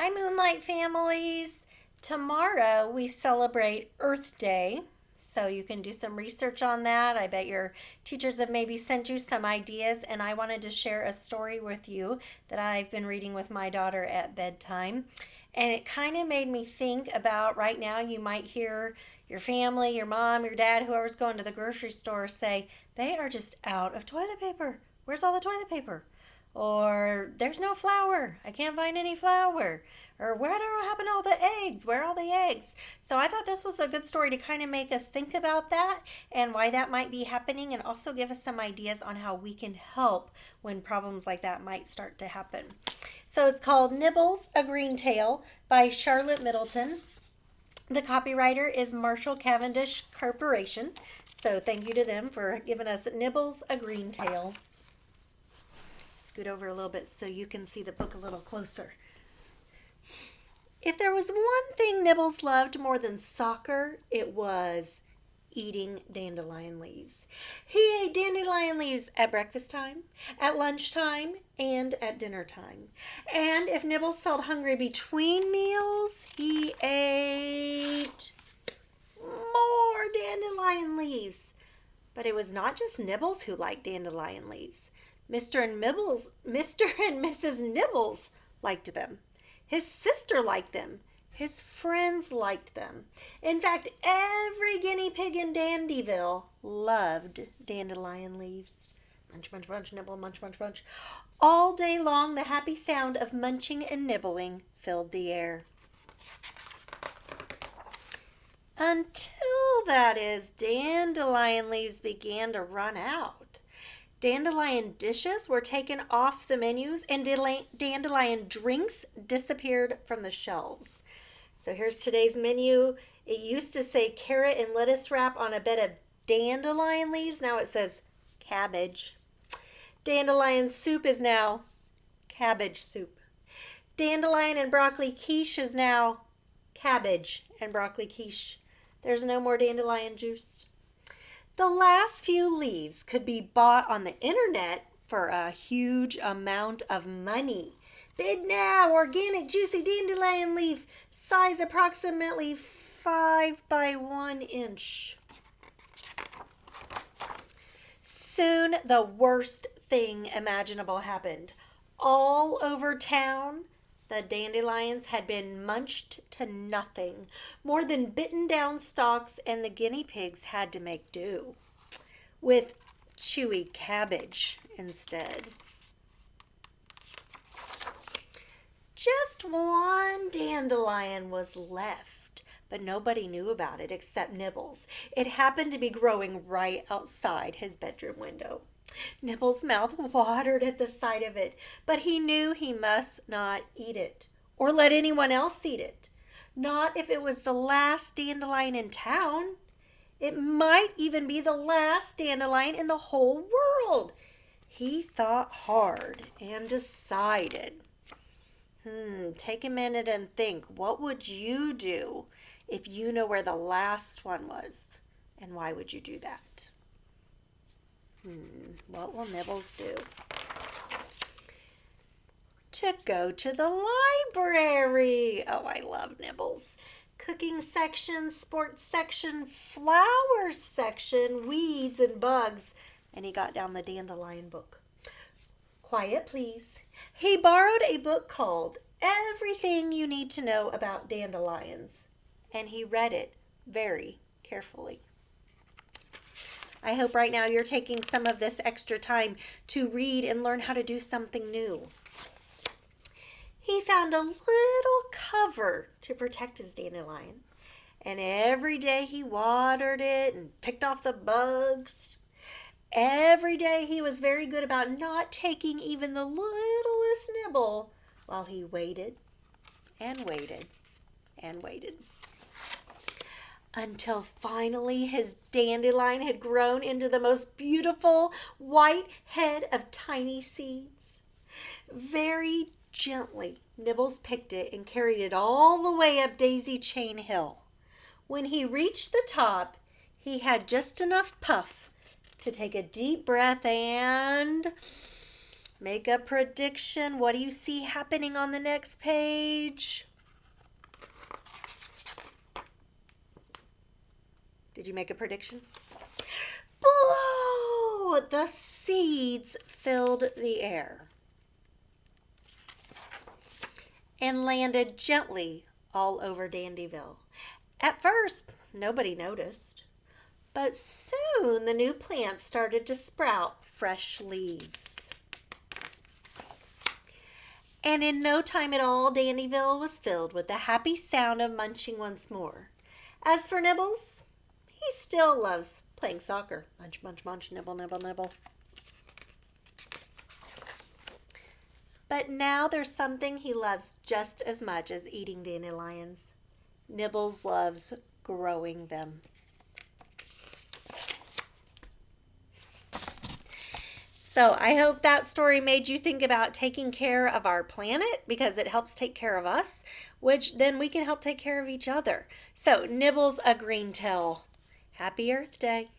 Hi, Moonlight families. Tomorrow we celebrate Earth Day, so you can do some research on that. I bet your teachers have maybe sent you some ideas, and I wanted to share a story with you that I've been reading with my daughter at bedtime. And it kind of made me think about right now, you might hear your family, your mom, your dad, whoever's going to the grocery store say, they are just out of toilet paper. Where's all the toilet paper? Or there's no flour. I can't find any flour. Or where happened to all the eggs? Where are all the eggs? So I thought this was a good story to kind of make us think about that and why that might be happening, and also give us some ideas on how we can help when problems like that might start to happen. So it's called Nibbles, a Green Tale by Charlotte Middleton. The copywriter is Marshall Cavendish Corporation. So thank you to them for giving us Nibbles, a Green Tale. Scoot over a little bit so you can see the book a little closer. If there was one thing Nibbles loved more than soccer, it was eating dandelion leaves. He ate dandelion leaves at breakfast time, at lunchtime, and at dinner time. And if Nibbles felt hungry between meals, he ate more dandelion leaves. But it was not just Nibbles who liked dandelion leaves. Mr. and Mrs. Nibbles liked them. His sister liked them. His friends liked them. In fact, every guinea pig in Dandyville loved dandelion leaves. Munch, munch, munch, nibble, munch, munch, munch. All day long, the happy sound of munching and nibbling filled the air. Until, that is, dandelion leaves began to run out. Dandelion dishes were taken off the menus, and dandelion drinks disappeared from the shelves. So here's today's menu. It used to say carrot and lettuce wrap on a bed of dandelion leaves. Now it says cabbage. Dandelion soup is now cabbage soup. Dandelion and broccoli quiche is now cabbage and broccoli quiche. There's no more dandelion juice. The last few leaves could be bought on the internet for a huge amount of money. Bid now, organic, juicy dandelion leaf, size approximately 5 by 1 inch. Soon the worst thing imaginable happened. All over town, the dandelions had been munched to nothing, more than bitten down stalks, and the guinea pigs had to make do with chewy cabbage instead. Just one dandelion was left, but nobody knew about it except Nibbles. It happened to be growing right outside his bedroom window. Nibbles' mouth watered at the sight of it, but he knew he must not eat it, or let anyone else eat it. Not if it was the last dandelion in town. It might even be the last dandelion in the whole world. He thought hard and decided. Take a minute and think. What would you do if you know where the last one was? And why would you do that? What will Nibbles do? To go to the library. Oh, I love Nibbles. Cooking section, sports section, flowers section, weeds and bugs. And he got down the dandelion book. Quiet, please. He borrowed a book called Everything You Need to Know About Dandelions, and he read it very carefully. I hope right now you're taking some of this extra time to read and learn how to do something new. He found a little cover to protect his dandelion, and every day he watered it and picked off the bugs. Every day he was very good about not taking even the littlest nibble while he waited and waited and waited. Until finally his dandelion had grown into the most beautiful white head of tiny seeds. Very gently, Nibbles picked it and carried it all the way up Daisy Chain Hill. When he reached the top, he had just enough puff to take a deep breath and Make a prediction. What do you see happening on the next page? Did you make a prediction? Blow! The seeds filled the air and landed gently all over Dandyville. At first, nobody noticed, but soon the new plants started to sprout fresh leaves. And in no time at all, Dandyville was filled with the happy sound of munching once more. As for Nibbles, he still loves playing soccer. Munch, munch, munch, nibble, nibble, nibble. But now there's something he loves just as much as eating dandelions. Nibbles loves growing them. So I hope that story made you think about taking care of our planet because it helps take care of us, which then we can help take care of each other. So Nibbles a green tail. Happy Earth Day.